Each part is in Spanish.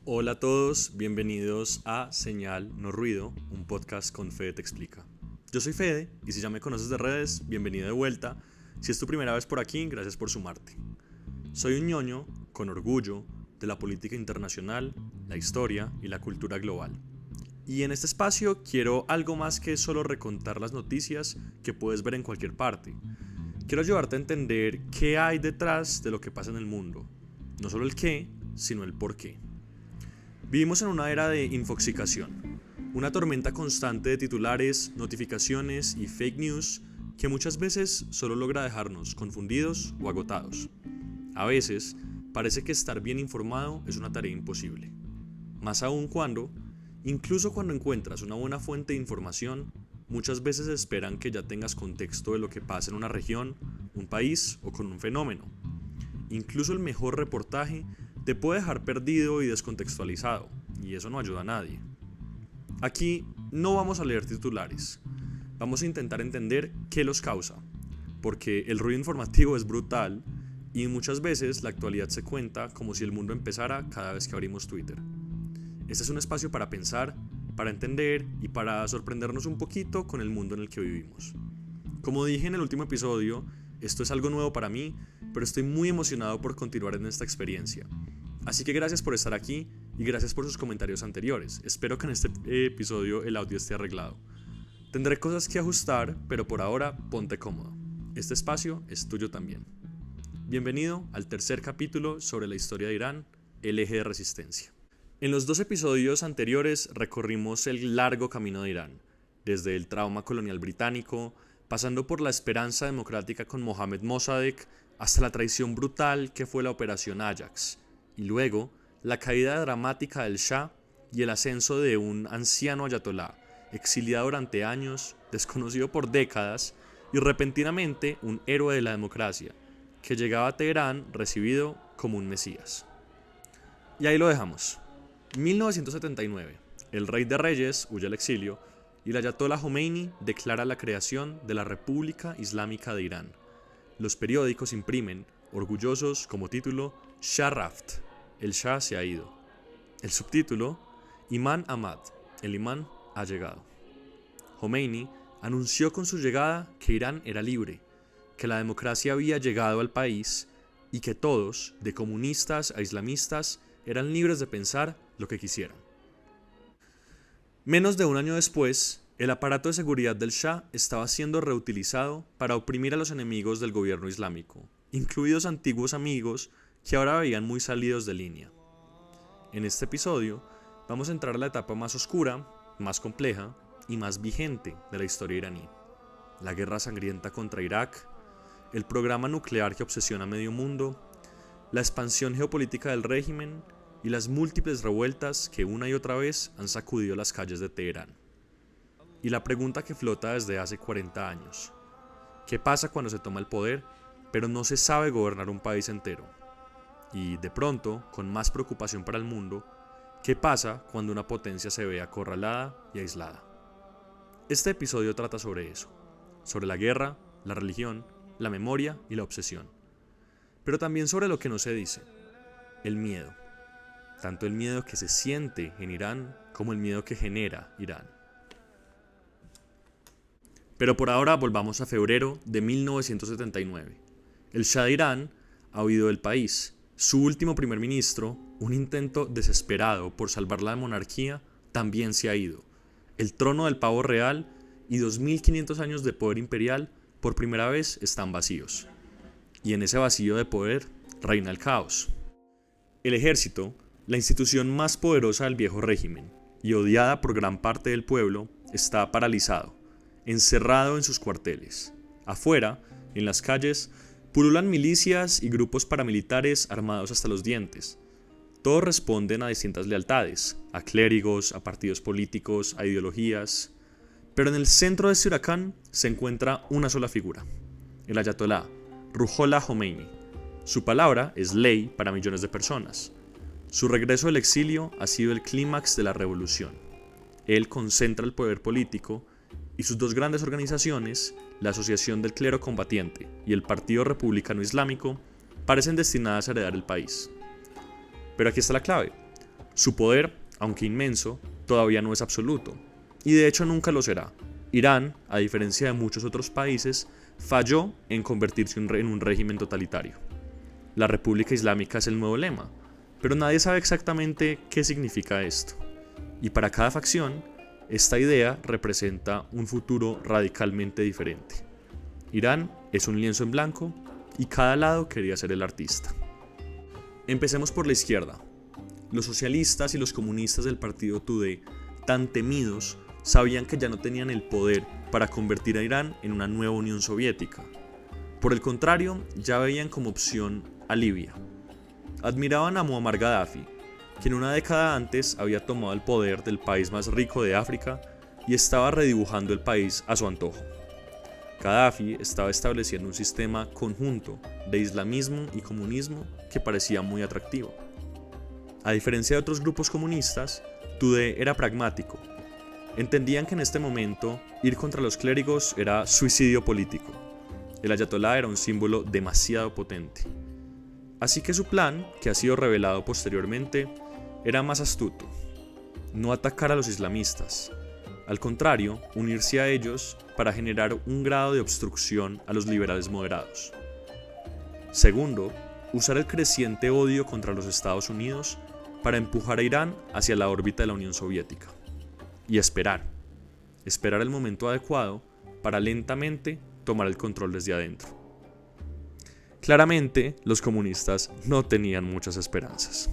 Hola a todos, bienvenidos a Señal No Ruido, un podcast con Fede Te Explica. Yo soy Fede y si ya me conoces de redes, bienvenido de vuelta. Si es tu primera vez por aquí, gracias por sumarte. Soy un ñoño con orgullo de la política internacional, la historia y la cultura global. Y en este espacio quiero algo más que solo recontar las noticias que puedes ver en cualquier parte. Quiero ayudarte a entender qué hay detrás de lo que pasa en el mundo. No solo el qué, sino el por qué. Vivimos en una era de infoxicación, una tormenta constante de titulares, notificaciones y fake news que muchas veces solo logra dejarnos confundidos o agotados. A veces, parece que estar bien informado es una tarea imposible. Más aún cuando, incluso cuando encuentras una buena fuente de información, muchas veces esperan que ya tengas contexto de lo que pasa en una región, un país o con un fenómeno. Incluso el mejor reportaje te puede dejar perdido y descontextualizado, y eso no ayuda a nadie. Aquí no vamos a leer titulares, vamos a intentar entender qué los causa, porque el ruido informativo es brutal y muchas veces la actualidad se cuenta como si el mundo empezara cada vez que abrimos Twitter. Este es un espacio para pensar, para entender y para sorprendernos un poquito con el mundo en el que vivimos. Como dije en el último episodio, esto es algo nuevo para mí, pero estoy muy emocionado por continuar en esta experiencia. Así que gracias por estar aquí y gracias por sus comentarios anteriores. Espero que en este episodio el audio esté arreglado. Tendré cosas que ajustar, pero por ahora ponte cómodo. Este espacio es tuyo también. Bienvenido al tercer capítulo sobre la historia de Irán, el eje de resistencia. En los 2 episodios anteriores recorrimos el largo camino de Irán, desde el trauma colonial británico, pasando por la esperanza democrática con Mohammad Mossadegh, hasta la traición brutal que fue la Operación Ajax, y luego la caída dramática del Shah y el ascenso de un anciano ayatolá, exiliado durante años, desconocido por décadas, y repentinamente un héroe de la democracia, que llegaba a Teherán recibido como un mesías. Y ahí lo dejamos. 1979, el rey de reyes huye al exilio y el ayatolá Jomeini declara la creación de la República Islámica de Irán. Los periódicos imprimen, orgullosos como título, Shah Raft, el Shah se ha ido. El subtítulo, Imán Ahmad, el imán ha llegado. Jomeini anunció con su llegada que Irán era libre, que la democracia había llegado al país y que todos, de comunistas a islamistas, eran libres de pensar lo que quisieran. Menos de un año después, el aparato de seguridad del Shah estaba siendo reutilizado para oprimir a los enemigos del gobierno islámico, incluidos antiguos amigos que ahora veían muy salidos de línea. En este episodio vamos a entrar a la etapa más oscura, más compleja y más vigente de la historia iraní. La guerra sangrienta contra Irak, el programa nuclear que obsesiona a medio mundo, la expansión geopolítica del régimen y las múltiples revueltas que una y otra vez han sacudido las calles de Teherán. Y la pregunta que flota desde hace 40 años. ¿Qué pasa cuando se toma el poder, pero no se sabe gobernar un país entero? Y de pronto, con más preocupación para el mundo, ¿qué pasa cuando una potencia se ve acorralada y aislada? Este episodio trata sobre eso, sobre la guerra, la religión, la memoria y la obsesión. Pero también sobre lo que no se dice, el miedo. Tanto el miedo que se siente en Irán como el miedo que genera Irán. Pero por ahora volvamos a febrero de 1979. El Shah de Irán ha huido del país. Su último primer ministro, un intento desesperado por salvar la monarquía, también se ha ido. El trono del pavo real y 2500 años de poder imperial por primera vez están vacíos. Y en ese vacío de poder reina el caos. El ejército, la institución más poderosa del viejo régimen y odiada por gran parte del pueblo, está paralizado, encerrado en sus cuarteles. Afuera, en las calles, pululan milicias y grupos paramilitares armados hasta los dientes. Todos responden a distintas lealtades, a clérigos, a partidos políticos, a ideologías. Pero en el centro de este huracán se encuentra una sola figura, el ayatolá, Ruhollah Jomeini. Su palabra es ley para millones de personas. Su regreso del exilio ha sido el clímax de la revolución. Él concentra el poder político y sus 2 grandes organizaciones, la Asociación del Clero Combatiente y el Partido Republicano Islámico, parecen destinadas a heredar el país. Pero aquí está la clave. Su poder, aunque inmenso, todavía no es absoluto, y de hecho nunca lo será. Irán, a diferencia de muchos otros países, falló en convertirse en un régimen totalitario. La República Islámica es el nuevo lema, pero nadie sabe exactamente qué significa esto. Y para cada facción, esta idea representa un futuro radicalmente diferente. Irán es un lienzo en blanco y cada lado quería ser el artista. Empecemos por la izquierda. Los socialistas y los comunistas del partido Tudeh, tan temidos, sabían que ya no tenían el poder para convertir a Irán en una nueva Unión Soviética. Por el contrario, ya veían como opción a Libia. Admiraban a Muammar Gaddafi, quien una década antes había tomado el poder del país más rico de África y estaba redibujando el país a su antojo. Gaddafi estaba estableciendo un sistema conjunto de islamismo y comunismo que parecía muy atractivo. A diferencia de otros grupos comunistas, Tudeh era pragmático. Entendían que en este momento ir contra los clérigos era suicidio político. El ayatolá era un símbolo demasiado potente. Así que su plan, que ha sido revelado posteriormente, era más astuto. No atacar a los islamistas. Al contrario, unirse a ellos para generar un grado de obstrucción a los liberales moderados. Segundo, usar el creciente odio contra los Estados Unidos para empujar a Irán hacia la órbita de la Unión Soviética. Y esperar el momento adecuado para lentamente tomar el control desde adentro. Claramente, los comunistas no tenían muchas esperanzas.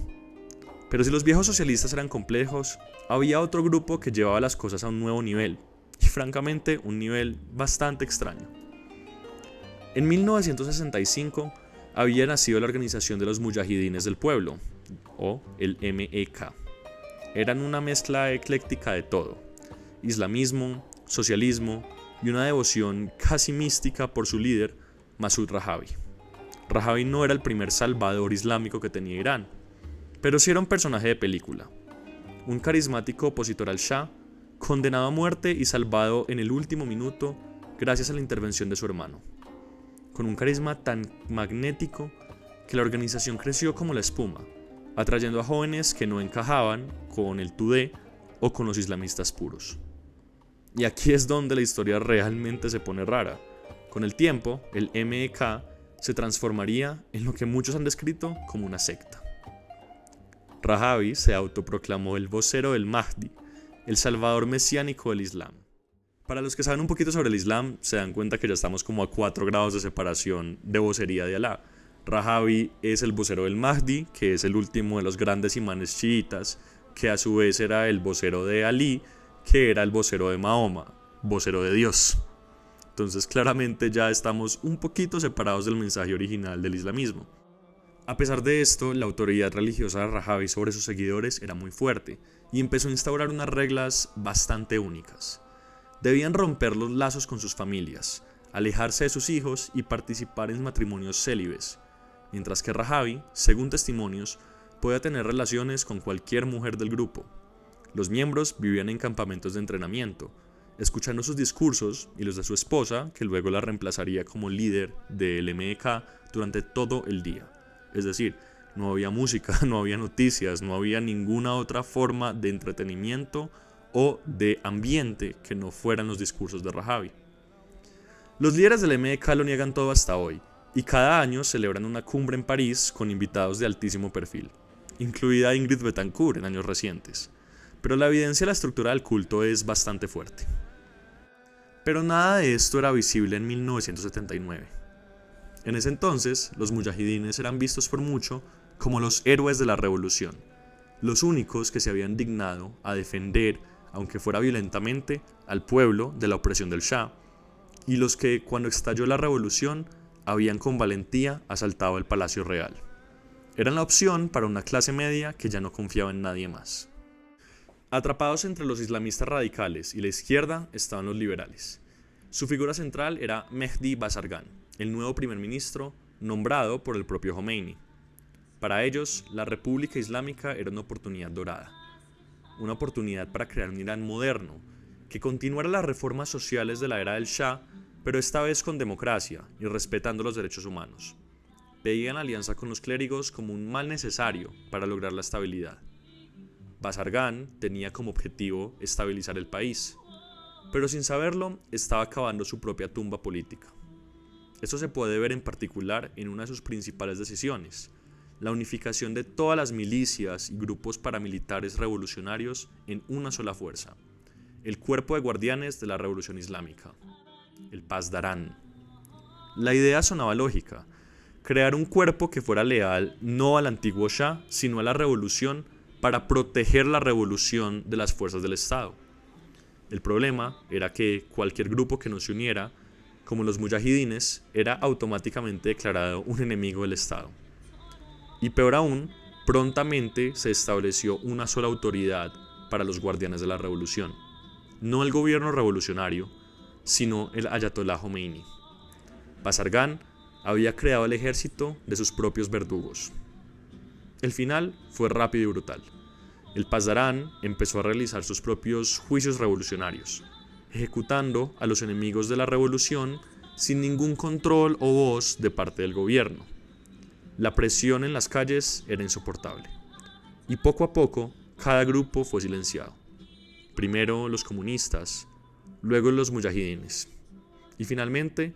Pero si los viejos socialistas eran complejos, había otro grupo que llevaba las cosas a un nuevo nivel, y francamente un nivel bastante extraño. En 1965 había nacido la Organización de los Mujahidines del Pueblo, o el MEK. Eran una mezcla ecléctica de todo: islamismo, socialismo y una devoción casi mística por su líder, Masoud Rajavi. Rajavi no era el primer salvador islámico que tenía Irán, pero sí era un personaje de película. Un carismático opositor al Shah, condenado a muerte y salvado en el último minuto gracias a la intervención de su hermano. Con un carisma tan magnético que la organización creció como la espuma, atrayendo a jóvenes que no encajaban con el Tudeh o con los islamistas puros. Y aquí es donde la historia realmente se pone rara. Con el tiempo, el MEK se transformaría en lo que muchos han descrito como una secta. Rajavi se autoproclamó el vocero del Mahdi, el salvador mesiánico del Islam. Para los que saben un poquito sobre el Islam, se dan cuenta que ya estamos como a 4 grados de separación de vocería de Alá. Rajavi es el vocero del Mahdi, que es el último de los grandes imanes chiitas, que a su vez era el vocero de Ali, que era el vocero de Mahoma, vocero de Dios. Entonces claramente ya estamos un poquito separados del mensaje original del islamismo. A pesar de esto, la autoridad religiosa de Rajavi sobre sus seguidores era muy fuerte y empezó a instaurar unas reglas bastante únicas. Debían romper los lazos con sus familias, alejarse de sus hijos y participar en matrimonios célibes, mientras que Rajavi, según testimonios, podía tener relaciones con cualquier mujer del grupo. Los miembros vivían en campamentos de entrenamiento, escuchando sus discursos y los de su esposa, que luego la reemplazaría como líder del MEK durante todo el día. Es decir, no había música, no había noticias, no había ninguna otra forma de entretenimiento o de ambiente que no fueran los discursos de Rajavi. Los líderes del MEK lo niegan todo hasta hoy, y cada año celebran una cumbre en París con invitados de altísimo perfil, incluida Ingrid Betancourt en años recientes. Pero la evidencia de la estructura del culto es bastante fuerte. Pero nada de esto era visible en 1979. En ese entonces, los mujahidines eran vistos por mucho como los héroes de la revolución, los únicos que se habían dignado a defender, aunque fuera violentamente, al pueblo de la opresión del Shah, y los que, cuando estalló la revolución, habían con valentía asaltado el Palacio Real. Eran la opción para una clase media que ya no confiaba en nadie más. Atrapados entre los islamistas radicales y la izquierda estaban los liberales. Su figura central era Mehdi Bazargan, el nuevo primer ministro nombrado por el propio Khomeini. Para ellos, la República Islámica era una oportunidad dorada, una oportunidad para crear un Irán moderno, que continuara las reformas sociales de la era del Shah, pero esta vez con democracia y respetando los derechos humanos. Veían la alianza con los clérigos como un mal necesario para lograr la estabilidad. Bazargán tenía como objetivo estabilizar el país, pero sin saberlo estaba cavando su propia tumba política. Esto se puede ver en particular en una de sus principales decisiones, la unificación de todas las milicias y grupos paramilitares revolucionarios en una sola fuerza, el Cuerpo de Guardianes de la Revolución Islámica, el Pasdarán. La idea sonaba lógica, crear un cuerpo que fuera leal no al antiguo Shah, sino a la revolución para proteger la revolución de las fuerzas del Estado. El problema era que cualquier grupo que no se uniera, como los mujahidines, era automáticamente declarado un enemigo del Estado. Y peor aún, prontamente se estableció una sola autoridad para los guardianes de la revolución, no el gobierno revolucionario, sino el Ayatollah Khomeini. Bazargán había creado el ejército de sus propios verdugos. El final fue rápido y brutal. El Pasdarán empezó a realizar sus propios juicios revolucionarios, ejecutando a los enemigos de la revolución sin ningún control o voz de parte del gobierno. La presión en las calles era insoportable, y poco a poco cada grupo fue silenciado. Primero los comunistas, luego los mujahidines, y finalmente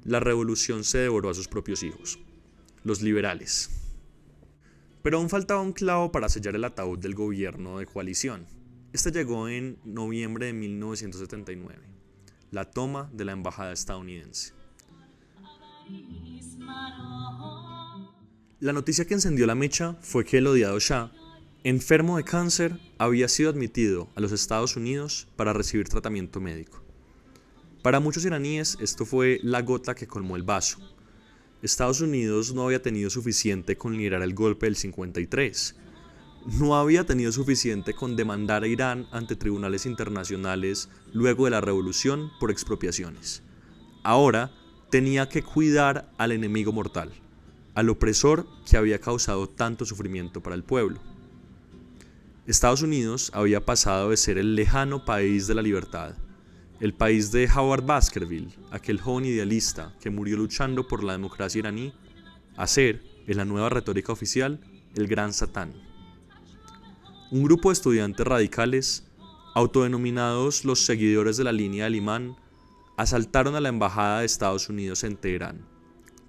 la revolución se devoró a sus propios hijos, los liberales. Pero aún faltaba un clavo para sellar el ataúd del gobierno de coalición. Este llegó en noviembre de 1979, la toma de la embajada estadounidense. La noticia que encendió la mecha fue que el odiado Shah, enfermo de cáncer, había sido admitido a los Estados Unidos para recibir tratamiento médico. Para muchos iraníes esto fue la gota que colmó el vaso. Estados Unidos no había tenido suficiente con liderar el golpe del 53. No había tenido suficiente con demandar a Irán ante tribunales internacionales luego de la revolución por expropiaciones. Ahora tenía que cuidar al enemigo mortal, al opresor que había causado tanto sufrimiento para el pueblo. Estados Unidos había pasado de ser el lejano país de la libertad, el país de Howard Baskerville, aquel joven idealista que murió luchando por la democracia iraní, a ser, en la nueva retórica oficial, el Gran Satán. Un grupo de estudiantes radicales, autodenominados los seguidores de la línea del imán, asaltaron a la embajada de Estados Unidos en Teherán,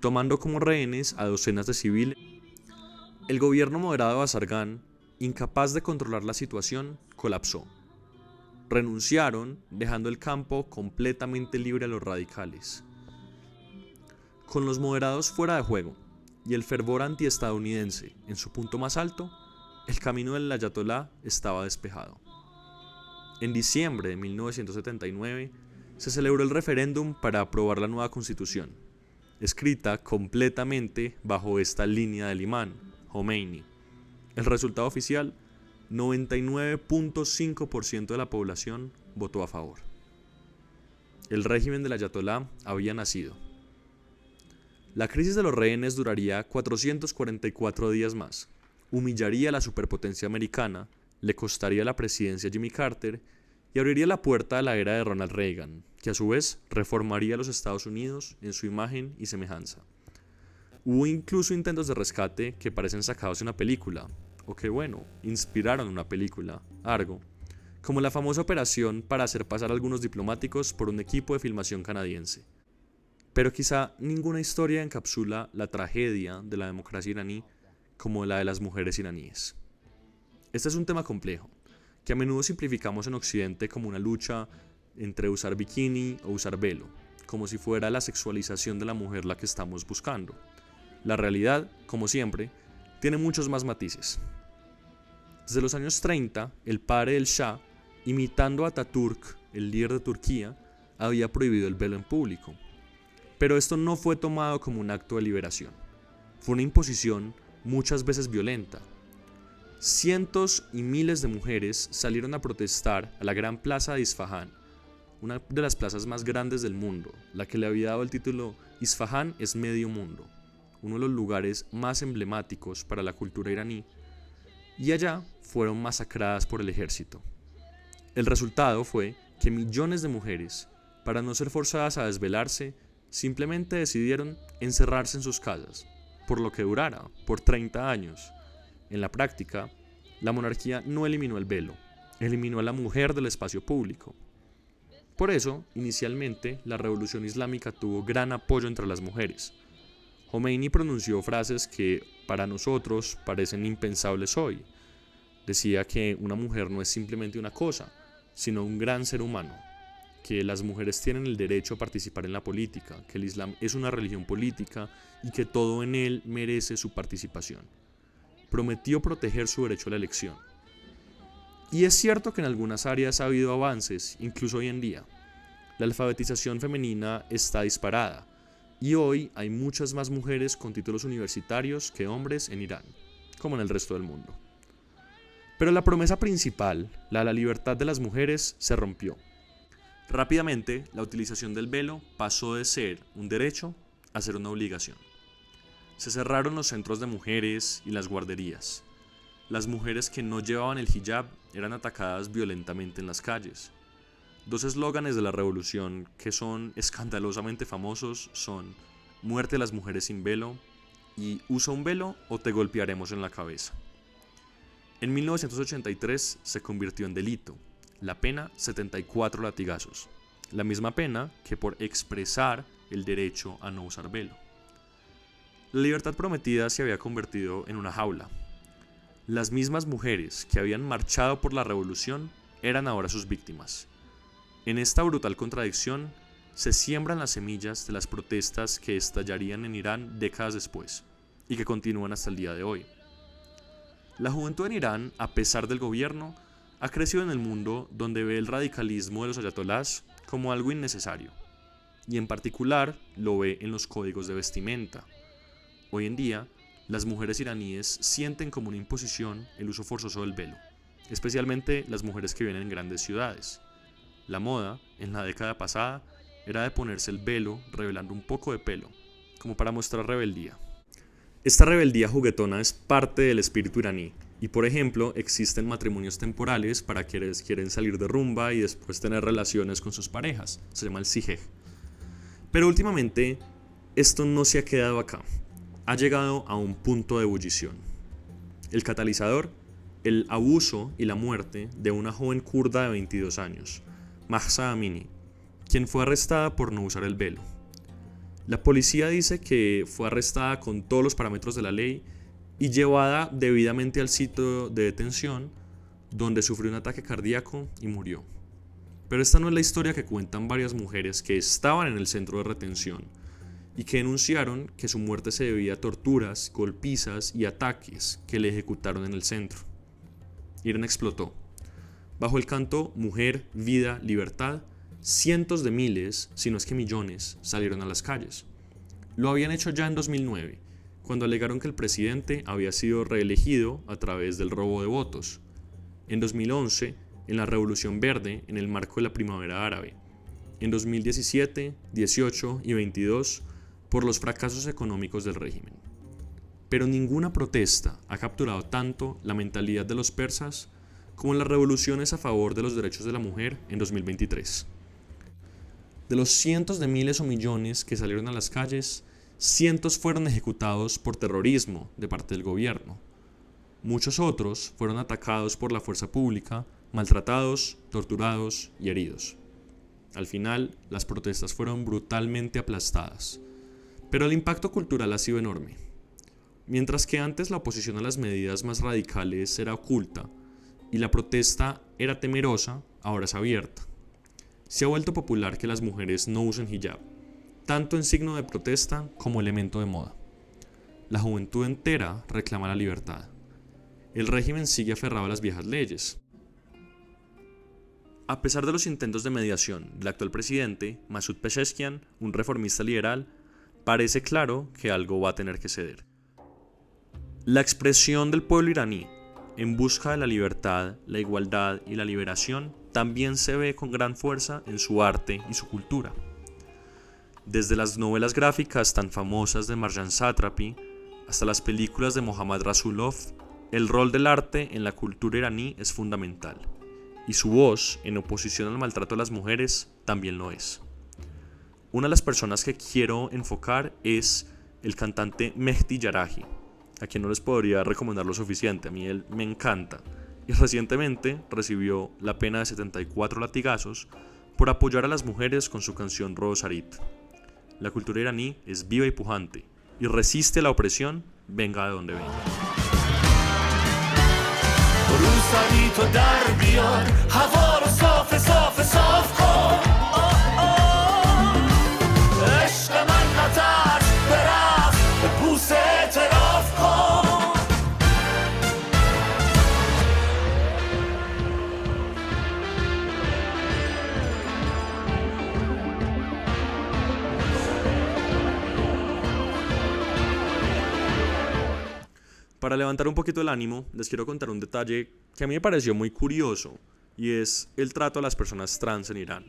tomando como rehenes a docenas de civiles. El gobierno moderado de Bazargán, incapaz de controlar la situación, colapsó. Renunciaron, dejando el campo completamente libre a los radicales. Con los moderados fuera de juego y el fervor antiestadounidense en su punto más alto, el camino del Ayatolá estaba despejado. En diciembre de 1979 se celebró el referéndum para aprobar la nueva constitución, escrita completamente bajo esta línea del imán, Khomeini. El resultado oficial: 99.5% de la población votó a favor. El régimen del Ayatolá había nacido. La crisis de los rehenes duraría 444 días más, humillaría a la superpotencia americana, le costaría la presidencia a Jimmy Carter y abriría la puerta a la era de Ronald Reagan, que a su vez reformaría a los Estados Unidos en su imagen y semejanza. Hubo incluso intentos de rescate que parecen sacados de una película, o que inspiraron una película, Argo, como la famosa operación para hacer pasar a algunos diplomáticos por un equipo de filmación canadiense. Pero quizá ninguna historia encapsula la tragedia de la democracia iraní como la de las mujeres iraníes. Este es un tema complejo, que a menudo simplificamos en Occidente como una lucha entre usar bikini o usar velo, como si fuera la sexualización de la mujer la que estamos buscando. La realidad, como siempre, tiene muchos más matices. Desde los años 30, el padre del Shah, imitando a Atatürk, el líder de Turquía, había prohibido el velo en público. Pero esto no fue tomado como un acto de liberación. Fue una imposición muchas veces violenta. Cientos y miles de mujeres salieron a protestar a la gran plaza de Isfahán, una de las plazas más grandes del mundo, la que le había dado el título Isfahán es medio mundo, uno de los lugares más emblemáticos para la cultura iraní, y allá fueron masacradas por el ejército. El resultado fue que millones de mujeres, para no ser forzadas a desvelarse, simplemente decidieron encerrarse en sus casas, por lo que durara, por 30 años. En la práctica, la monarquía no eliminó el velo, eliminó a la mujer del espacio público. Por eso, inicialmente, la revolución islámica tuvo gran apoyo entre las mujeres. Jomeini pronunció frases que para nosotros parecen impensables hoy. Decía que una mujer no es simplemente una cosa, sino un gran ser humano, que las mujeres tienen el derecho a participar en la política, que el Islam es una religión política y que todo en él merece su participación. Prometió proteger su derecho a la elección. Y es cierto que en algunas áreas ha habido avances, incluso hoy en día. La alfabetización femenina está disparada y hoy hay muchas más mujeres con títulos universitarios que hombres en Irán, como en el resto del mundo. Pero la promesa principal, la de la libertad de las mujeres, se rompió. Rápidamente, la utilización del velo pasó de ser un derecho a ser una obligación. Se cerraron los centros de mujeres y las guarderías. Las mujeres que no llevaban el hijab eran atacadas violentamente en las calles. Dos eslóganes de la revolución que son escandalosamente famosos son «Muerte a las mujeres sin velo» y «Usa un velo o te golpearemos en la cabeza». En 1983 se convirtió en delito, la pena 74 latigazos, la misma pena que por expresar el derecho a no usar velo. La libertad prometida se había convertido en una jaula. Las mismas mujeres que habían marchado por la revolución eran ahora sus víctimas. En esta brutal contradicción se siembran las semillas de las protestas que estallarían en Irán décadas después y que continúan hasta el día de hoy. La juventud en Irán, a pesar del gobierno, ha crecido en el mundo donde ve el radicalismo de los ayatolás como algo innecesario, y en particular lo ve en los códigos de vestimenta. Hoy en día, las mujeres iraníes sienten como una imposición el uso forzoso del velo, especialmente las mujeres que viven en grandes ciudades. La moda, en la década pasada, era de ponerse el velo revelando un poco de pelo, como para mostrar rebeldía. Esta rebeldía juguetona es parte del espíritu iraní, y por ejemplo, existen matrimonios temporales para quienes quieren salir de rumba y después tener relaciones con sus parejas, se llama el sijej. Pero últimamente, esto no se ha quedado acá. Ha llegado a un punto de ebullición. El catalizador, el abuso y la muerte de una joven kurda de 22 años, Mahsa Amini, quien fue arrestada por no usar el velo. La policía dice que fue arrestada con todos los parámetros de la ley y llevada debidamente al sitio de detención, donde sufrió un ataque cardíaco y murió. Pero esta no es la historia que cuentan varias mujeres que estaban en el centro de retención y que denunciaron que su muerte se debía a torturas, golpizas y ataques que le ejecutaron en el centro. Irán explotó. Bajo el canto Mujer, Vida, Libertad, cientos de miles, si no es que millones, salieron a las calles. Lo habían hecho ya en 2009, cuando alegaron que el presidente había sido reelegido a través del robo de votos. En 2011, en la Revolución Verde, en el marco de la Primavera Árabe. En 2017, 18 y 22, por los fracasos económicos del régimen. Pero ninguna protesta ha capturado tanto la mentalidad de los persas como las revoluciones a favor de los derechos de la mujer en 2023. De los cientos de miles o millones que salieron a las calles, cientos fueron ejecutados por terrorismo de parte del gobierno. Muchos otros fueron atacados por la fuerza pública, maltratados, torturados y heridos. Al final, las protestas fueron brutalmente aplastadas. Pero el impacto cultural ha sido enorme. Mientras que antes la oposición a las medidas más radicales era oculta y la protesta era temerosa, ahora es abierta. Se ha vuelto popular que las mujeres no usen hijab, tanto en signo de protesta como elemento de moda. La juventud entera reclama la libertad. El régimen sigue aferrado a las viejas leyes. A pesar de los intentos de mediación del actual presidente, Masoud Pezeshkian, un reformista liberal, parece claro que algo va a tener que ceder. La expresión del pueblo iraní en busca de la libertad, la igualdad y la liberación también se ve con gran fuerza en su arte y su cultura. Desde las novelas gráficas tan famosas de Marjane Satrapi hasta las películas de Mohammad Rasulov, el rol del arte en la cultura iraní es fundamental, y su voz en oposición al maltrato a las mujeres también lo es. Una de las personas que quiero enfocar es el cantante Mehdi Yarahi, a quien no les podría recomendar lo suficiente. A mí él me encanta. Y recientemente recibió la pena de 74 latigazos por apoyar a las mujeres con su canción Rosarit. La cultura iraní es viva y pujante y resiste a la opresión, venga de donde venga. Para levantar un poquito el ánimo, les quiero contar un detalle que a mí me pareció muy curioso, y es el trato a las personas trans en Irán.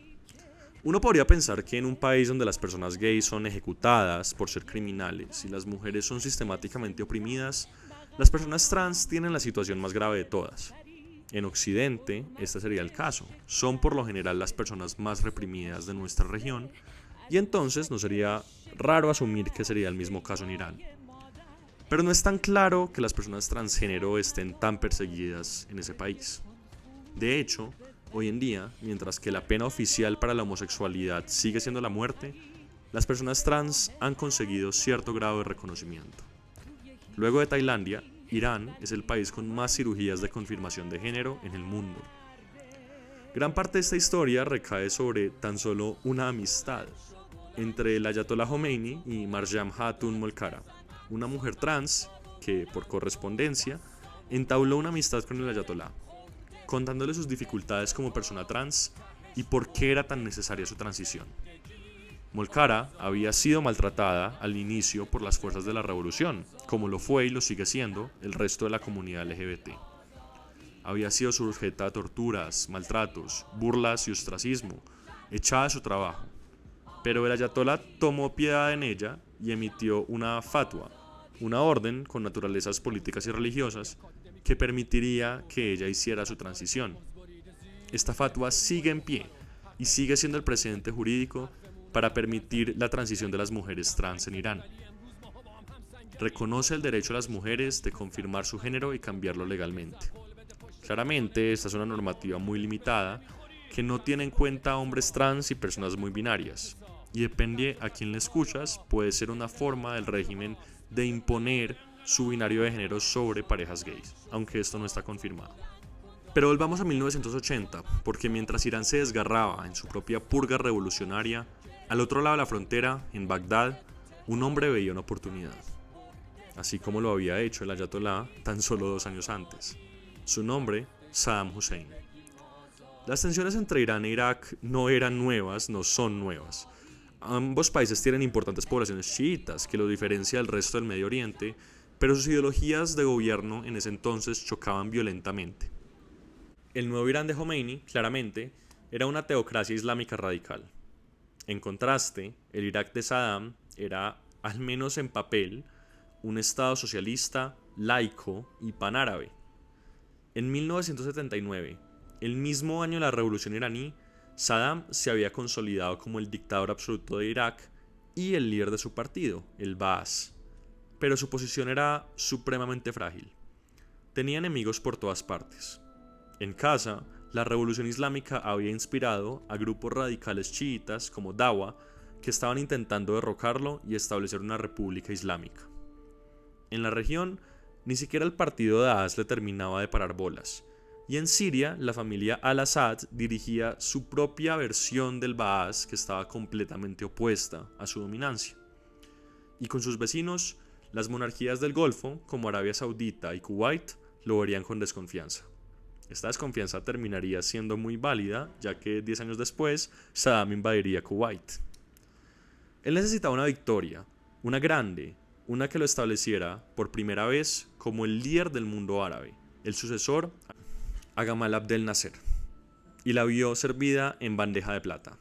Uno podría pensar que en un país donde las personas gays son ejecutadas por ser criminales y las mujeres son sistemáticamente oprimidas, las personas trans tienen la situación más grave de todas. En Occidente, este sería el caso. Son por lo general las personas más reprimidas de nuestra región, y entonces no sería raro asumir que sería el mismo caso en Irán. Pero no es tan claro que las personas transgénero estén tan perseguidas en ese país. De hecho, hoy en día, mientras que la pena oficial para la homosexualidad sigue siendo la muerte, las personas trans han conseguido cierto grado de reconocimiento. Luego de Tailandia, Irán es el país con más cirugías de confirmación de género en el mundo. Gran parte de esta historia recae sobre tan solo una amistad entre el Ayatollah Khomeini y Maryam Hatun Molkara, una mujer trans que, por correspondencia, entabló una amistad con el Ayatollah, contándole sus dificultades como persona trans y por qué era tan necesaria su transición. Molkara había sido maltratada al inicio por las fuerzas de la revolución, como lo fue y lo sigue siendo el resto de la comunidad LGBT. Había sido sujeta a torturas, maltratos, burlas y ostracismo, echada de su trabajo. Pero el Ayatollah tomó piedad en ella y emitió una fatwa, una orden con naturalezas políticas y religiosas que permitiría que ella hiciera su transición. Esta fatwa sigue en pie y sigue siendo el precedente jurídico para permitir la transición de las mujeres trans en Irán. Reconoce el derecho de las mujeres de confirmar su género y cambiarlo legalmente. Claramente, esta es una normativa muy limitada que no tiene en cuenta a hombres trans y personas muy binarias. Y depende a quién le escuchas, puede ser una forma del régimen de imponer su binario de género sobre parejas gays, aunque esto no está confirmado. Pero volvamos a 1980, porque mientras Irán se desgarraba en su propia purga revolucionaria, al otro lado de la frontera, en Bagdad, un hombre veía una oportunidad, así como lo había hecho el Ayatollah tan solo 2 años antes. Su nombre, Saddam Hussein. Las tensiones entre Irán e Irak no eran nuevas, no son nuevas. Ambos países tienen importantes poblaciones chiitas, que los diferencia del resto del Medio Oriente, pero sus ideologías de gobierno en ese entonces chocaban violentamente. El nuevo Irán de Khomeini, claramente, era una teocracia islámica radical. En contraste, el Irak de Saddam era, al menos en papel, un estado socialista, laico y panárabe. En 1979, el mismo año de la revolución iraní, Saddam se había consolidado como el dictador absoluto de Irak y el líder de su partido, el Baas. Pero su posición era supremamente frágil. Tenía enemigos por todas partes. En casa, la revolución islámica había inspirado a grupos radicales chiitas como Dawa, que estaban intentando derrocarlo y establecer una república islámica. En la región, ni siquiera el partido de Daesh le terminaba de parar bolas. Y en Siria, la familia al-Assad dirigía su propia versión del Baas que estaba completamente opuesta a su dominancia. Y con sus vecinos, las monarquías del Golfo, como Arabia Saudita y Kuwait, lo verían con desconfianza. Esta desconfianza terminaría siendo muy válida, ya que 10 años después, Saddam invadiría Kuwait. Él necesitaba una victoria, una grande, una que lo estableciera por primera vez como el líder del mundo árabe, el sucesor a Gamal Abdel Nasser, y la vio servida en bandeja de plata.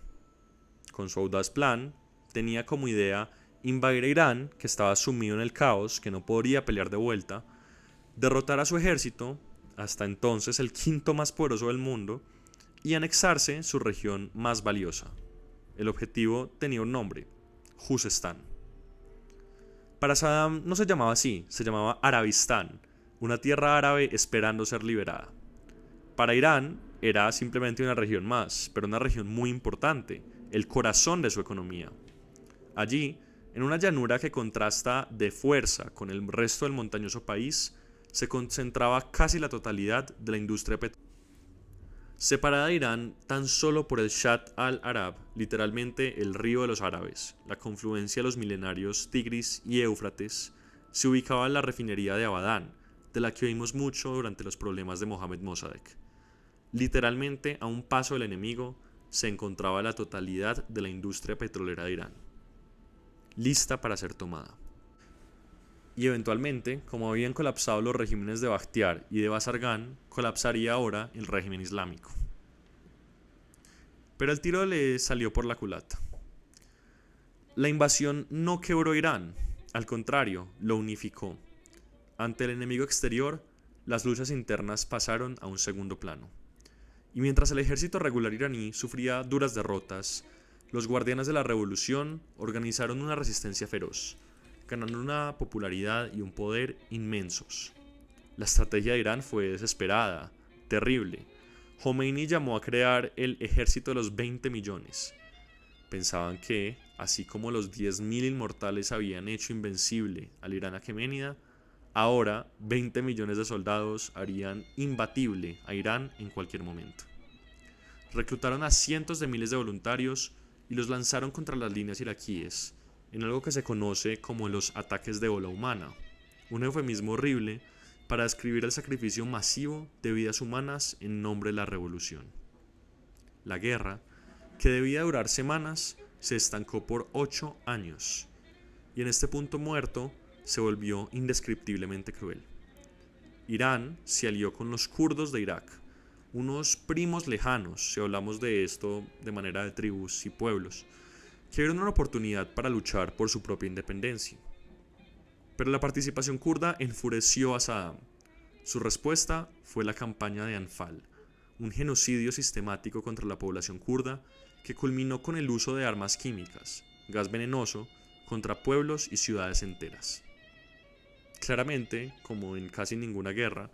Con su audaz plan, tenía como idea invadir a Irán, que estaba sumido en el caos, que no podría pelear de vuelta, derrotar a su ejército, hasta entonces el quinto más poderoso del mundo, y anexarse su región más valiosa. El objetivo tenía un nombre: Juzestán. Para Saddam no se llamaba así, se llamaba Arabistán, una tierra árabe esperando ser liberada. Para Irán era simplemente una región más, pero una región muy importante, el corazón de su economía. Allí, en una llanura que contrasta de fuerza con el resto del montañoso país, se concentraba casi la totalidad de la industria petrolera. Separada de Irán tan solo por el Shatt al-Arab, literalmente el río de los árabes, la confluencia de los milenarios Tigris y Éufrates, se ubicaba la refinería de Abadán, de la que oímos mucho durante los problemas de Mohammad Mossadegh. Literalmente, a un paso del enemigo, se encontraba la totalidad de la industria petrolera de Irán, lista para ser tomada. Y eventualmente, como habían colapsado los regímenes de Bakhtiar y de Bazargán, colapsaría ahora el régimen islámico. Pero el tiro le salió por la culata. La invasión no quebró Irán, al contrario, lo unificó. Ante el enemigo exterior, las luchas internas pasaron a un segundo plano. Y mientras el ejército regular iraní sufría duras derrotas, los guardianes de la revolución organizaron una resistencia feroz, ganando una popularidad y un poder inmensos. La estrategia de Irán fue desesperada, terrible. Khomeini llamó a crear el ejército de los 20 millones. Pensaban que, así como los 10.000 inmortales habían hecho invencible al Irán aqueménida, ahora 20 millones de soldados harían imbatible a Irán en cualquier momento. Reclutaron a cientos de miles de voluntarios y los lanzaron contra las líneas iraquíes, en algo que se conoce como los ataques de ola humana, un eufemismo horrible para describir el sacrificio masivo de vidas humanas en nombre de la revolución. La guerra, que debía durar semanas, se estancó por 8 años, y en este punto muerto se volvió indescriptiblemente cruel. Irán se alió con los kurdos de Irak, unos primos lejanos, si hablamos de esto de manera de tribus y pueblos, que vieron una oportunidad para luchar por su propia independencia. Pero la participación kurda enfureció a Saddam. Su respuesta fue la campaña de Anfal, un genocidio sistemático contra la población kurda que culminó con el uso de armas químicas, gas venenoso, contra pueblos y ciudades enteras. Claramente, como en casi ninguna guerra,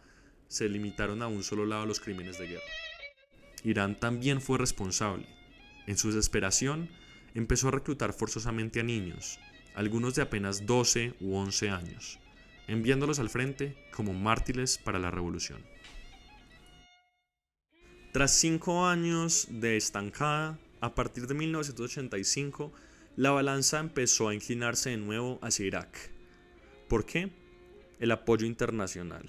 se limitaron a un solo lado los crímenes de guerra. Irán también fue responsable. En su desesperación, empezó a reclutar forzosamente a niños, algunos de apenas 12 u 11 años, enviándolos al frente como mártires para la revolución. Tras 5 años de estancada, a partir de 1985, la balanza empezó a inclinarse de nuevo hacia Irak. ¿Por qué? El apoyo internacional.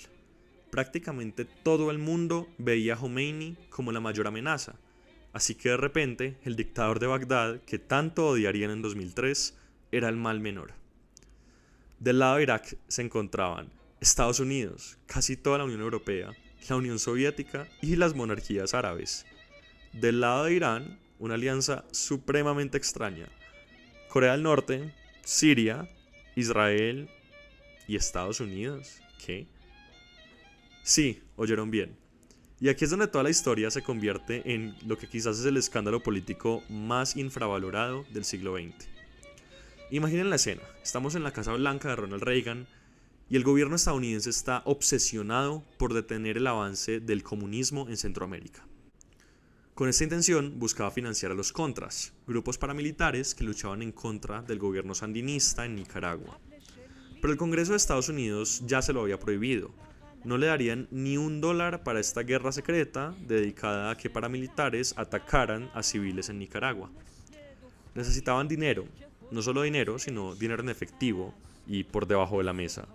Prácticamente todo el mundo veía a Khomeini como la mayor amenaza, así que de repente el dictador de Bagdad, que tanto odiarían en 2003, era el mal menor. Del lado de Irak se encontraban Estados Unidos, casi toda la Unión Europea, la Unión Soviética y las monarquías árabes. Del lado de Irán, una alianza supremamente extraña: Corea del Norte, Siria, Israel y Estados Unidos. ¿Qué? Sí, oyeron bien. Y aquí es donde toda la historia se convierte en lo que quizás es el escándalo político más infravalorado del siglo XX. Imaginen la escena: estamos en la Casa Blanca de Ronald Reagan y el gobierno estadounidense está obsesionado por detener el avance del comunismo en Centroamérica. Con esta intención buscaba financiar a los Contras, grupos paramilitares que luchaban en contra del gobierno sandinista en Nicaragua. Pero el Congreso de Estados Unidos ya se lo había prohibido. No le darían ni $1 para esta guerra secreta dedicada a que paramilitares atacaran a civiles en Nicaragua. Necesitaban dinero, no solo dinero, sino dinero en efectivo y por debajo de la mesa.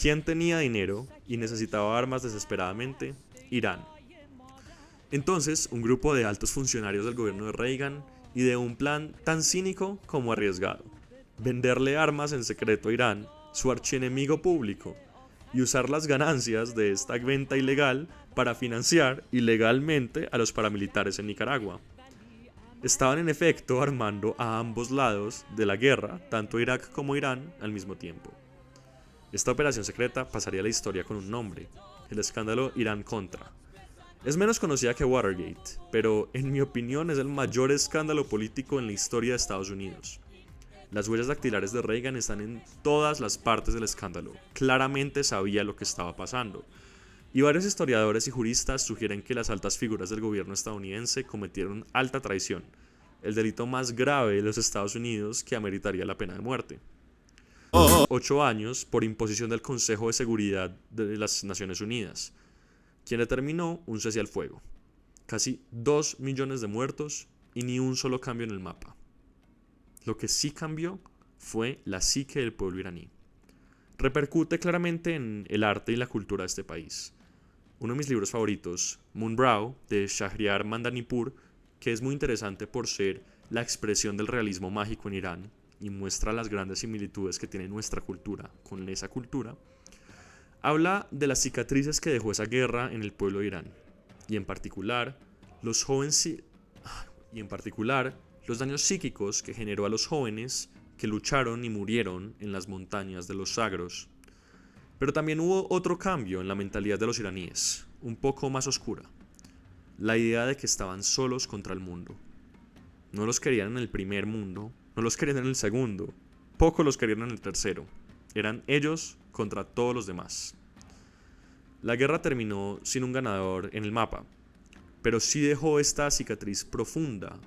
¿Quién tenía dinero y necesitaba armas desesperadamente? Irán. Entonces, un grupo de altos funcionarios del gobierno de Reagan ideó un plan tan cínico como arriesgado: venderle armas en secreto a Irán, su archienemigo público, y usar las ganancias de esta venta ilegal para financiar ilegalmente a los paramilitares en Nicaragua. Estaban en efecto armando a ambos lados de la guerra, tanto Irak como Irán, al mismo tiempo. Esta operación secreta pasaría a la historia con un nombre: el escándalo Irán-Contra. Es menos conocida que Watergate, pero en mi opinión es el mayor escándalo político en la historia de Estados Unidos. Las huellas dactilares de Reagan están en todas las partes del escándalo. Claramente sabía lo que estaba pasando. Y varios historiadores y juristas sugieren que las altas figuras del gobierno estadounidense cometieron alta traición, el delito más grave de los Estados Unidos que ameritaría la pena de muerte. 8 años por imposición del Consejo de Seguridad de las Naciones Unidas, quien determinó un cese al fuego. Casi 2 millones de muertos y ni un solo cambio en el mapa. Lo que sí cambió fue la psique del pueblo iraní. Repercute claramente en el arte y la cultura de este país. Uno de mis libros favoritos, Moonbrow, de Shahriar Mandanipur, que es muy interesante por ser la expresión del realismo mágico en Irán y muestra las grandes similitudes que tiene nuestra cultura con esa cultura, habla de las cicatrices que dejó esa guerra en el pueblo de Irán, y en particular los daños psíquicos que generó a los jóvenes que lucharon y murieron en las montañas de los Zagros. Pero también hubo otro cambio en la mentalidad de los iraníes, un poco más oscura. La idea de que estaban solos contra el mundo. No los querían en el primer mundo, no los querían en el segundo, pocos los querían en el tercero. Eran ellos contra todos los demás. La guerra terminó sin un ganador en el mapa, pero sí dejó esta cicatriz profunda.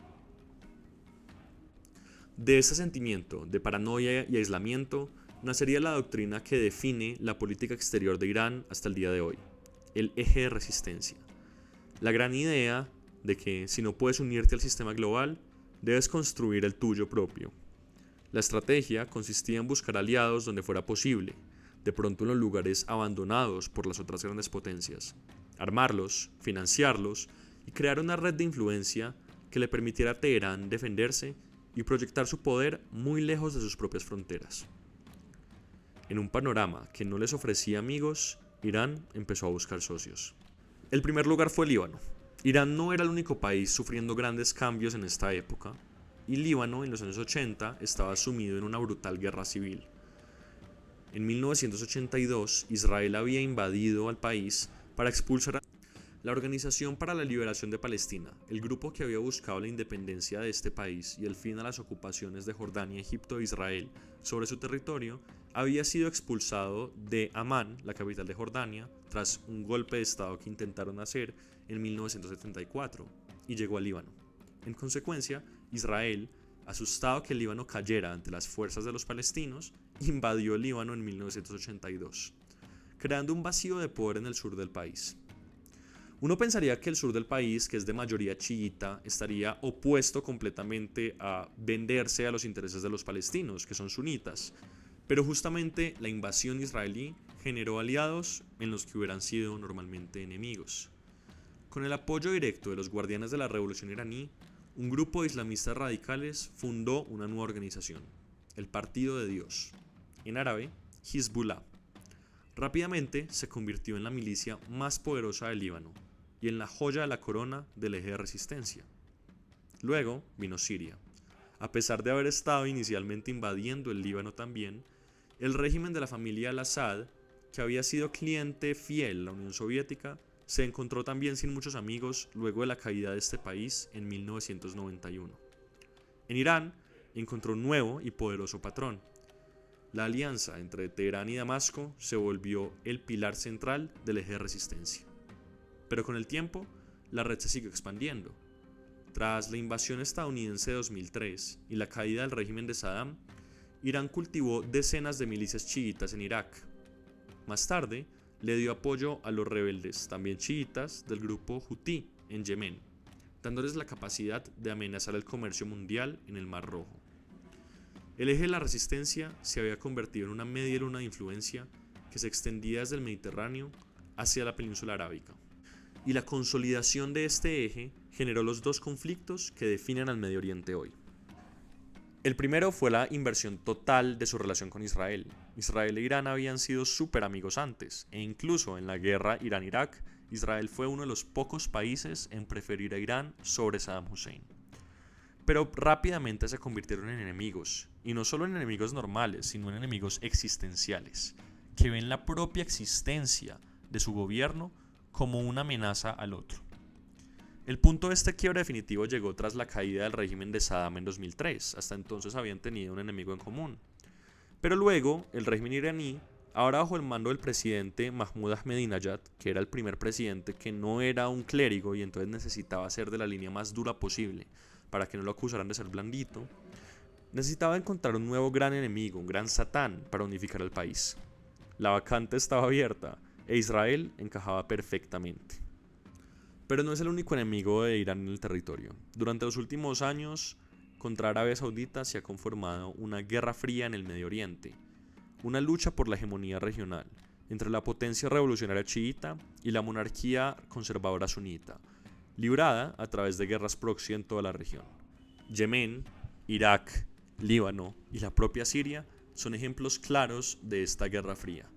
De ese sentimiento de paranoia y aislamiento nacería la doctrina que define la política exterior de Irán hasta el día de hoy, el eje de resistencia. La gran idea de que si no puedes unirte al sistema global, debes construir el tuyo propio. La estrategia consistía en buscar aliados donde fuera posible, de pronto en los lugares abandonados por las otras grandes potencias, armarlos, financiarlos y crear una red de influencia que le permitiera a Teherán defenderse y proyectar su poder muy lejos de sus propias fronteras. En un panorama que no les ofrecía amigos, Irán empezó a buscar socios. El primer lugar fue Líbano. Irán no era el único país sufriendo grandes cambios en esta época, y Líbano en los años 80 estaba sumido en una brutal guerra civil. En 1982, Israel había invadido al país para expulsar a la Organización para la Liberación de Palestina, el grupo que había buscado la independencia de este país y el fin a las ocupaciones de Jordania, Egipto e Israel sobre su territorio, había sido expulsado de Amán, la capital de Jordania, tras un golpe de estado que intentaron hacer en 1974, y llegó al Líbano. En consecuencia, Israel, asustado que el Líbano cayera ante las fuerzas de los palestinos, invadió el Líbano en 1982, creando un vacío de poder en el sur del país. Uno pensaría que el sur del país, que es de mayoría chiita, estaría opuesto completamente a venderse a los intereses de los palestinos, que son sunitas, pero justamente la invasión israelí generó aliados en los que hubieran sido normalmente enemigos. Con el apoyo directo de los guardianes de la revolución iraní, un grupo de islamistas radicales fundó una nueva organización, el Partido de Dios, en árabe, Hezbollah. Rápidamente se convirtió en la milicia más poderosa del Líbano y en la joya de la corona del eje de resistencia. Luego vino Siria. A pesar de haber estado inicialmente invadiendo el Líbano también, el régimen de la familia al-Assad, que había sido cliente fiel a la Unión Soviética, se encontró también sin muchos amigos luego de la caída de este país en 1991. En Irán encontró un nuevo y poderoso patrón. La alianza entre Teherán y Damasco se volvió el pilar central del eje de resistencia. Pero con el tiempo, la red se siguió expandiendo. Tras la invasión estadounidense de 2003 y la caída del régimen de Saddam, Irán cultivó decenas de milicias chiitas en Irak. Más tarde, le dio apoyo a los rebeldes, también chiitas, del grupo Houthi en Yemen, dándoles la capacidad de amenazar el comercio mundial en el Mar Rojo. El eje de la resistencia se había convertido en una media luna de influencia que se extendía desde el Mediterráneo hacia la península arábica. Y la consolidación de este eje generó los dos conflictos que definen al Medio Oriente hoy. El primero fue la inversión total de su relación con Israel. Israel e Irán habían sido súper amigos antes, e incluso en la guerra Irán-Irak, Israel fue uno de los pocos países en preferir a Irán sobre Saddam Hussein. Pero rápidamente se convirtieron en enemigos, y no solo en enemigos normales, sino en enemigos existenciales, que ven la propia existencia de su gobierno como una amenaza al otro. El punto de este quiebre definitivo llegó tras la caída del régimen de Saddam en 2003. Hasta entonces habían tenido un enemigo en común. Pero luego, el régimen iraní, ahora bajo el mando del presidente Mahmoud Ahmadinejad, que era el primer presidente que no era un clérigo y entonces necesitaba ser de la línea más dura posible para que no lo acusaran de ser blandito, necesitaba encontrar un nuevo gran enemigo, un gran satán, para unificar el país. La vacante estaba abierta e Israel encajaba perfectamente. Pero no es el único enemigo de Irán en el territorio. Durante los últimos años, contra Arabia Saudita se ha conformado una guerra fría en el Medio Oriente, una lucha por la hegemonía regional entre la potencia revolucionaria chiita y la monarquía conservadora sunita, librada a través de guerras proxy en toda la región. Yemen, Irak, Líbano y la propia Siria son ejemplos claros de esta guerra fría.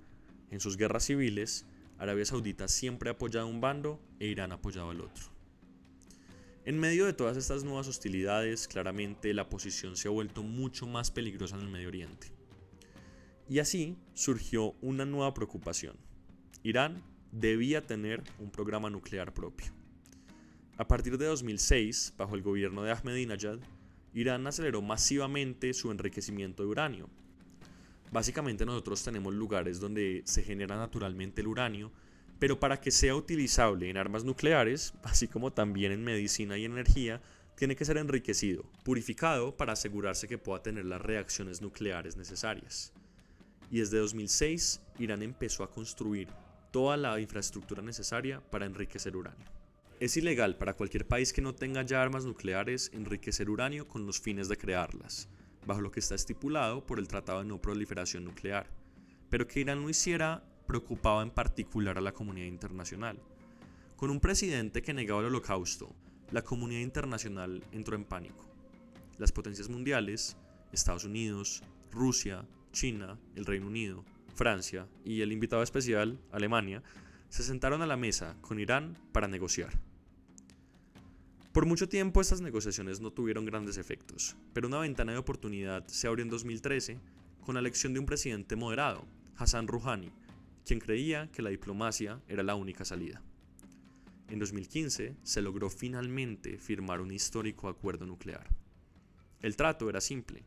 En sus guerras civiles, Arabia Saudita siempre ha apoyado a un bando e Irán ha apoyado al otro. En medio de todas estas nuevas hostilidades, claramente la posición se ha vuelto mucho más peligrosa en el Medio Oriente. Y así surgió una nueva preocupación. Irán debía tener un programa nuclear propio. A partir de 2006, bajo el gobierno de Ahmadinejad, Irán aceleró masivamente su enriquecimiento de uranio. Básicamente nosotros tenemos lugares donde se genera naturalmente el uranio, pero para que sea utilizable en armas nucleares, así como también en medicina y energía, tiene que ser enriquecido, purificado para asegurarse que pueda tener las reacciones nucleares necesarias. Y desde 2006, Irán empezó a construir toda la infraestructura necesaria para enriquecer uranio. Es ilegal para cualquier país que no tenga ya armas nucleares enriquecer uranio con los fines de crearlas, bajo lo que está estipulado por el Tratado de No Proliferación Nuclear, pero que Irán lo hiciera preocupaba en particular a la comunidad internacional. Con un presidente que negaba el holocausto, la comunidad internacional entró en pánico. Las potencias mundiales, Estados Unidos, Rusia, China, el Reino Unido, Francia y el invitado especial, Alemania, se sentaron a la mesa con Irán para negociar. Por mucho tiempo estas negociaciones no tuvieron grandes efectos, pero una ventana de oportunidad se abrió en 2013 con la elección de un presidente moderado, Hassan Rouhani, quien creía que la diplomacia era la única salida. En 2015 se logró finalmente firmar un histórico acuerdo nuclear. El trato era simple.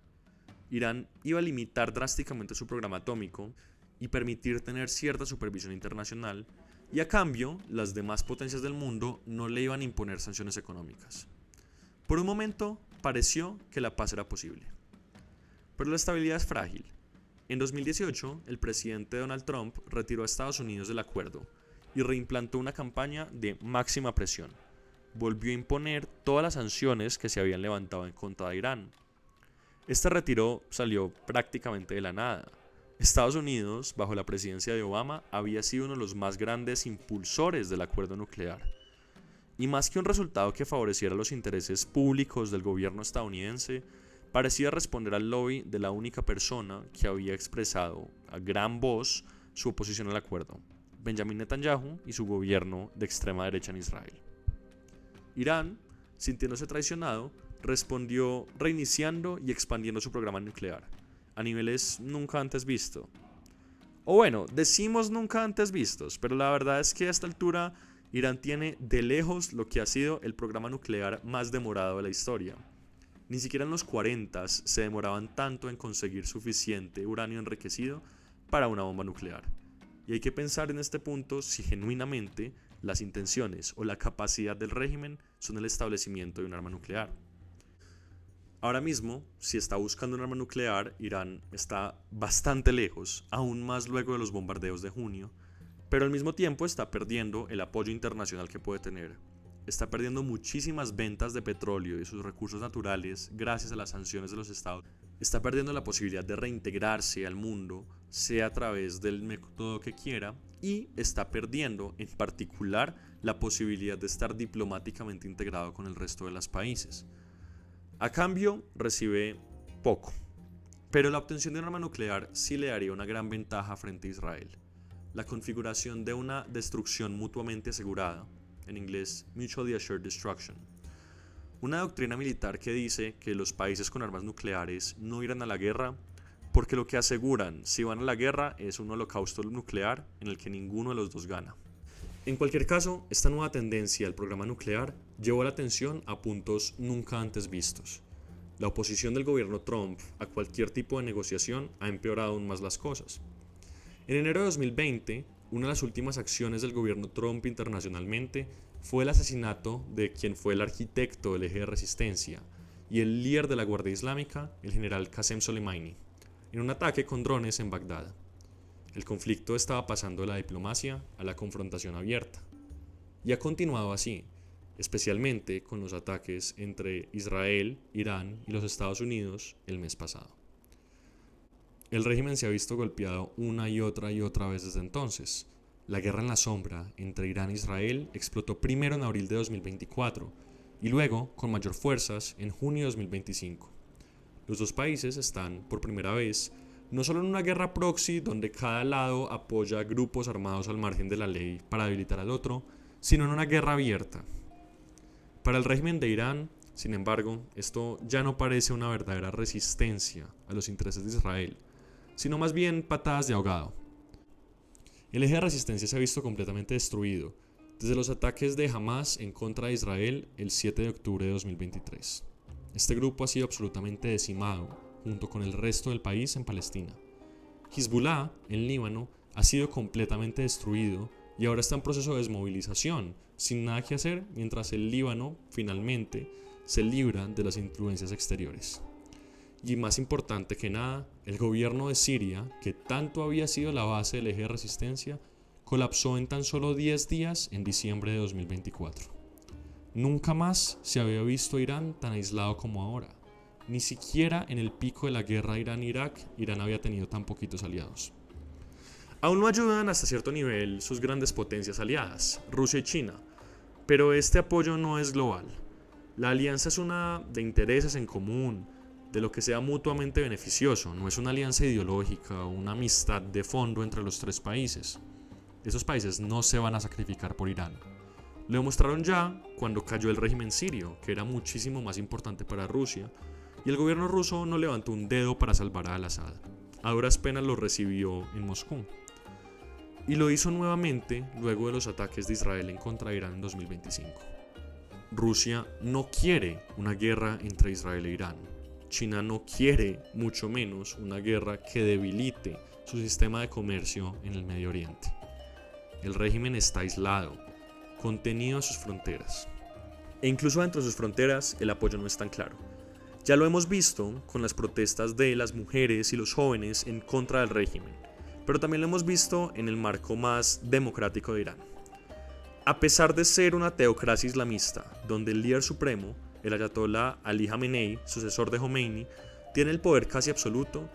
Irán iba a limitar drásticamente su programa atómico y permitir tener cierta supervisión internacional, y a cambio, las demás potencias del mundo no le iban a imponer sanciones económicas. Por un momento, pareció que la paz era posible. Pero la estabilidad es frágil. En 2018, el presidente Donald Trump retiró a Estados Unidos del acuerdo y reimplantó una campaña de máxima presión. Volvió a imponer todas las sanciones que se habían levantado en contra de Irán. Este retiro salió prácticamente de la nada. Estados Unidos, bajo la presidencia de Obama, había sido uno de los más grandes impulsores del acuerdo nuclear. Y más que un resultado que favoreciera los intereses públicos del gobierno estadounidense, parecía responder al lobby de la única persona que había expresado a gran voz su oposición al acuerdo, Benjamin Netanyahu y su gobierno de extrema derecha en Israel. Irán, sintiéndose traicionado, respondió reiniciando y expandiendo su programa nuclear a niveles nunca antes vistos. O bueno, decimos nunca antes vistos, pero la verdad es que a esta altura Irán tiene de lejos lo que ha sido el programa nuclear más demorado de la historia. Ni siquiera en los 40 se demoraban tanto en conseguir suficiente uranio enriquecido para una bomba nuclear. Y hay que pensar en este punto si genuinamente las intenciones o la capacidad del régimen son el establecimiento de un arma nuclear. Ahora mismo, si está buscando un arma nuclear, Irán está bastante lejos, aún más luego de los bombardeos de junio, pero al mismo tiempo está perdiendo el apoyo internacional que puede tener. Está perdiendo muchísimas ventas de petróleo y sus recursos naturales gracias a las sanciones de los estados. Está perdiendo la posibilidad de reintegrarse al mundo, sea a través del método que quiera, y está perdiendo en particular la posibilidad de estar diplomáticamente integrado con el resto de los países. A cambio, recibe poco, pero la obtención de un arma nuclear sí le daría una gran ventaja frente a Israel. La configuración de una destrucción mutuamente asegurada, en inglés Mutually Assured Destruction. Una doctrina militar que dice que los países con armas nucleares no irán a la guerra porque lo que aseguran si van a la guerra es un holocausto nuclear en el que ninguno de los dos gana. En cualquier caso, esta nueva tendencia al programa nuclear llevó la atención a puntos nunca antes vistos. La oposición del gobierno Trump a cualquier tipo de negociación ha empeorado aún más las cosas. En enero de 2020, una de las últimas acciones del gobierno Trump internacionalmente fue el asesinato de quien fue el arquitecto del eje de resistencia y el líder de la Guardia Islámica, el general Qasem Soleimani, en un ataque con drones en Bagdad. El conflicto estaba pasando de la diplomacia a la confrontación abierta, y ha continuado así, especialmente con los ataques entre Israel, Irán y los Estados Unidos el mes pasado. El régimen se ha visto golpeado una y otra vez desde entonces. La guerra en la sombra entre Irán e Israel explotó primero en abril de 2024 y luego, con mayor fuerzas, en junio de 2025. Los dos países están, por primera vez, no solo en una guerra proxy donde cada lado apoya a grupos armados al margen de la ley para debilitar al otro, sino en una guerra abierta. Para el régimen de Irán, sin embargo, esto ya no parece una verdadera resistencia a los intereses de Israel, sino más bien patadas de ahogado. El eje de resistencia se ha visto completamente destruido desde los ataques de Hamas en contra de Israel el 7 de octubre de 2023. Este grupo ha sido absolutamente decimado, junto con el resto del país en Palestina. Hezbollah, en Líbano, ha sido completamente destruido y ahora está en proceso de desmovilización, sin nada que hacer, mientras el Líbano, finalmente, se libra de las influencias exteriores. Y más importante que nada, el gobierno de Siria, que tanto había sido la base del eje de resistencia, colapsó en tan solo 10 días en diciembre de 2024. Nunca más se había visto a Irán tan aislado como ahora. Ni siquiera en el pico de la guerra Irán-Irak, Irán había tenido tan poquitos aliados. Aún no ayudan hasta cierto nivel sus grandes potencias aliadas, Rusia y China, pero este apoyo no es global. La alianza es una de intereses en común, de lo que sea mutuamente beneficioso, no es una alianza ideológica o una amistad de fondo entre los tres países. Esos países no se van a sacrificar por Irán. Lo demostraron ya cuando cayó el régimen sirio, que era muchísimo más importante para Rusia, y el gobierno ruso no levantó un dedo para salvar a Al-Assad. A duras penas lo recibió en Moscú. Y lo hizo nuevamente luego de los ataques de Israel en contra de Irán en 2025. Rusia no quiere una guerra entre Israel e Irán. China no quiere, mucho menos, una guerra que debilite su sistema de comercio en el Medio Oriente. El régimen está aislado, contenido a sus fronteras. E incluso dentro de sus fronteras el apoyo no es tan claro. Ya lo hemos visto con las protestas de las mujeres y los jóvenes en contra del régimen, pero también lo hemos visto en el marco más democrático de Irán. A pesar de ser una teocracia islamista, donde el líder supremo, el ayatolá Ali Khamenei, sucesor de Khomeini, tiene el poder casi absoluto,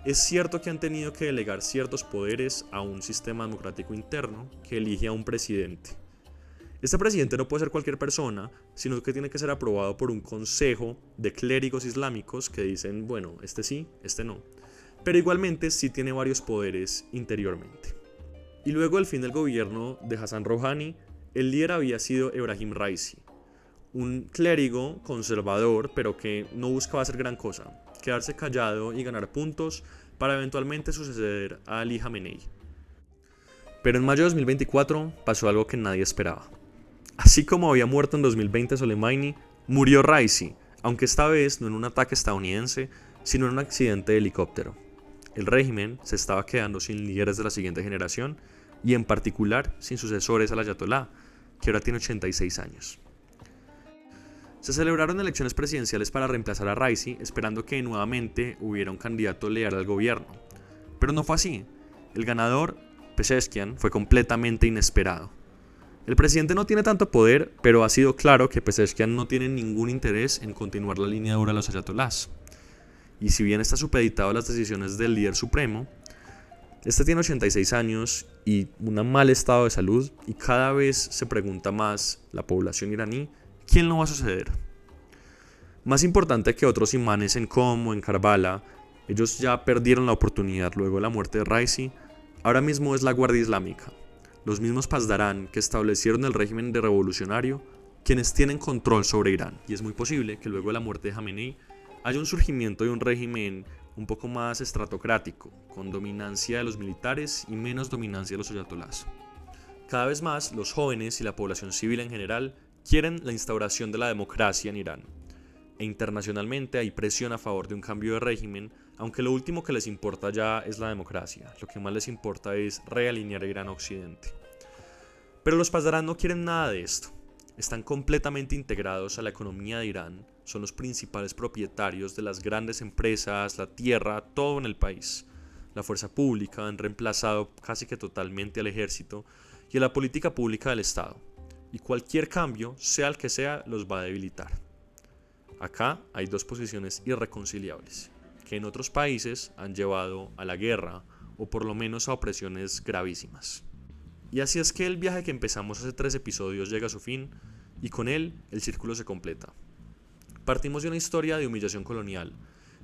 es cierto que han tenido que delegar ciertos poderes a un sistema democrático interno que elige a un presidente. Este presidente no puede ser cualquier persona, sino que tiene que ser aprobado por un consejo de clérigos islámicos que dicen, bueno, este sí, este no. Pero igualmente sí tiene varios poderes interiormente. Y luego del fin del gobierno de Hassan Rouhani, el líder había sido Ebrahim Raisi, un clérigo conservador, pero que no buscaba hacer gran cosa, quedarse callado y ganar puntos para eventualmente suceder a Ali Khamenei. Pero en mayo de 2024 pasó algo que nadie esperaba. Así como había muerto en 2020 Soleimani, murió Raisi, aunque esta vez no en un ataque estadounidense, sino en un accidente de helicóptero. El régimen se estaba quedando sin líderes de la siguiente generación y en particular sin sucesores al ayatolá, que ahora tiene 86 años. Se celebraron elecciones presidenciales para reemplazar a Raisi, esperando que nuevamente hubiera un candidato leal al gobierno. Pero no fue así. El ganador, Pezeshkian, fue completamente inesperado. El presidente no tiene tanto poder, pero ha sido claro que Pezeshkian no tiene ningún interés en continuar la línea dura de los ayatolás. Y si bien está supeditado a las decisiones del líder supremo, este tiene 86 años y un mal estado de salud, y cada vez se pregunta más la población iraní, ¿quién lo va a suceder? Más importante que otros imanes en Qom o en Karbala, ellos ya perdieron la oportunidad luego de la muerte de Raisi. Ahora mismo es la Guardia Islámica, los mismos Pasdarán que establecieron el régimen de revolucionario, quienes tienen control sobre Irán. Y es muy posible que luego de la muerte de Khamenei haya un surgimiento de un régimen un poco más estratocrático, con dominancia de los militares y menos dominancia de los ayatolás. Cada vez más, los jóvenes y la población civil en general quieren la instauración de la democracia en Irán. E internacionalmente hay presión a favor de un cambio de régimen, aunque lo último que les importa ya es la democracia. Lo que más les importa es realinear a Irán a Occidente. Pero los Pasdaran no quieren nada de esto. Están completamente integrados a la economía de Irán, son los principales propietarios de las grandes empresas, la tierra, todo en el país. La fuerza pública han reemplazado casi que totalmente al ejército y a la política pública del Estado. Y cualquier cambio, sea el que sea, los va a debilitar. Acá hay dos posiciones irreconciliables, que en otros países han llevado a la guerra o por lo menos a opresiones gravísimas. Y así es que el viaje que empezamos hace 3 episodios llega a su fin y con él el círculo se completa. Partimos de una historia de humillación colonial,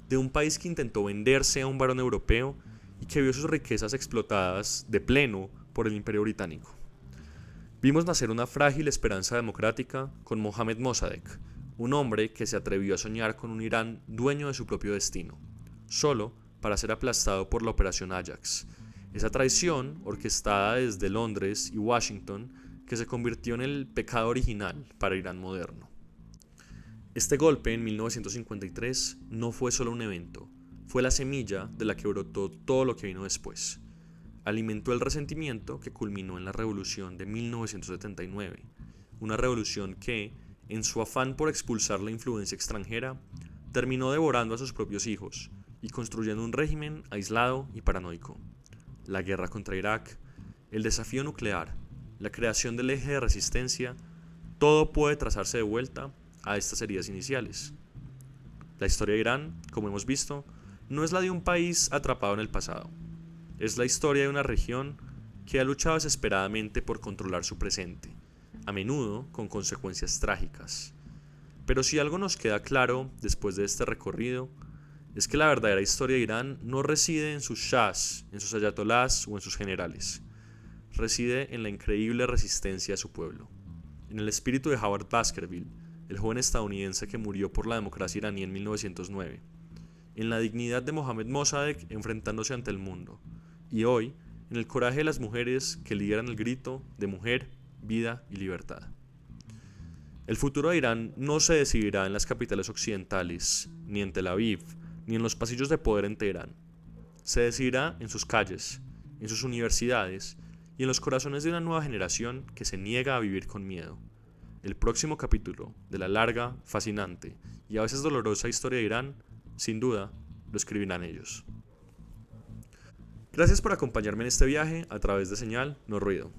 de un país que intentó venderse a un barón europeo y que vio sus riquezas explotadas de pleno por el Imperio Británico. Vimos nacer una frágil esperanza democrática con Mohammad Mossadegh, un hombre que se atrevió a soñar con un Irán dueño de su propio destino, solo para ser aplastado por la Operación Ajax, esa traición orquestada desde Londres y Washington que se convirtió en el pecado original para Irán moderno. Este golpe en 1953 no fue solo un evento, fue la semilla de la que brotó todo lo que vino después. Alimentó el resentimiento que culminó en la revolución de 1979, una revolución que, en su afán por expulsar la influencia extranjera, terminó devorando a sus propios hijos y construyendo un régimen aislado y paranoico. La guerra contra Irak, el desafío nuclear, la creación del eje de resistencia, todo puede trazarse de vuelta a estas heridas iniciales. La historia de Irán, como hemos visto, no es la de un país atrapado en el pasado. Es la historia de una región que ha luchado desesperadamente por controlar su presente, a menudo con consecuencias trágicas. Pero si algo nos queda claro después de este recorrido, es que la verdadera historia de Irán no reside en sus shahs, en sus ayatolás o en sus generales. Reside en la increíble resistencia de su pueblo, en el espíritu de Howard Baskerville, el joven estadounidense que murió por la democracia iraní en 1909, en la dignidad de Mohammad Mossadegh enfrentándose ante el mundo, y hoy en el coraje de las mujeres que lideran el grito de mujer, vida y libertad. El futuro de Irán no se decidirá en las capitales occidentales, ni en Tel Aviv, ni en los pasillos de poder en Teherán. Se decidirá en sus calles, en sus universidades y en los corazones de una nueva generación que se niega a vivir con miedo. El próximo capítulo de la larga, fascinante y a veces dolorosa historia de Irán, sin duda, lo escribirán ellos. Gracias por acompañarme en este viaje a través de Señal No Ruido.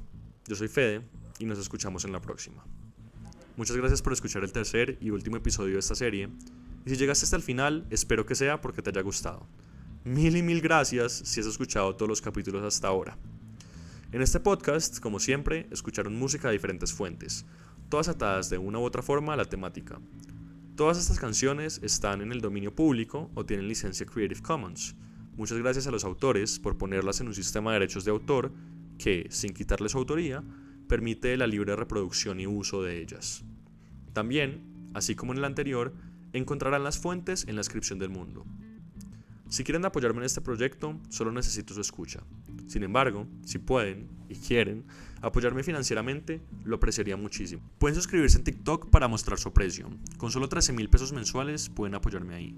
Yo soy Fede y nos escuchamos en la próxima. Muchas gracias por escuchar el tercer y último episodio de esta serie. Y si llegaste hasta el final, espero que sea porque te haya gustado. Mil gracias si has escuchado todos los capítulos hasta ahora. En este podcast, como siempre, escucharon música de diferentes fuentes, todas atadas de una u otra forma a la temática. Todas estas canciones están en el dominio público o tienen licencia Creative Commons. Muchas gracias a los autores por ponerlas en un sistema de derechos de autor que, sin quitarle su autoría, permite la libre reproducción y uso de ellas. También, así como en el anterior, encontrarán las fuentes en la descripción del mundo. Si quieren apoyarme en este proyecto, solo necesito su escucha. Sin embargo, si pueden y quieren apoyarme financieramente, lo apreciaría muchísimo. Pueden suscribirse en TikTok para mostrar su aprecio. Con solo 13,000 pesos mensuales pueden apoyarme ahí.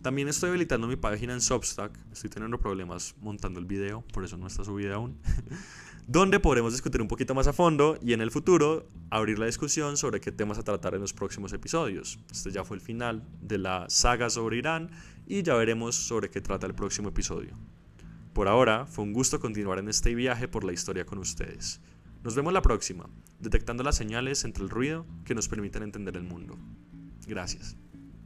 También estoy habilitando mi página en Substack. Estoy teniendo problemas montando el video, por eso no está subida aún. Donde podremos discutir un poquito más a fondo y en el futuro abrir la discusión sobre qué temas a tratar en los próximos episodios. Este ya fue el final de la saga sobre Irán y ya veremos sobre qué trata el próximo episodio. Por ahora, fue un gusto continuar en este viaje por la historia con ustedes. Nos vemos la próxima, detectando las señales entre el ruido que nos permiten entender el mundo. Gracias.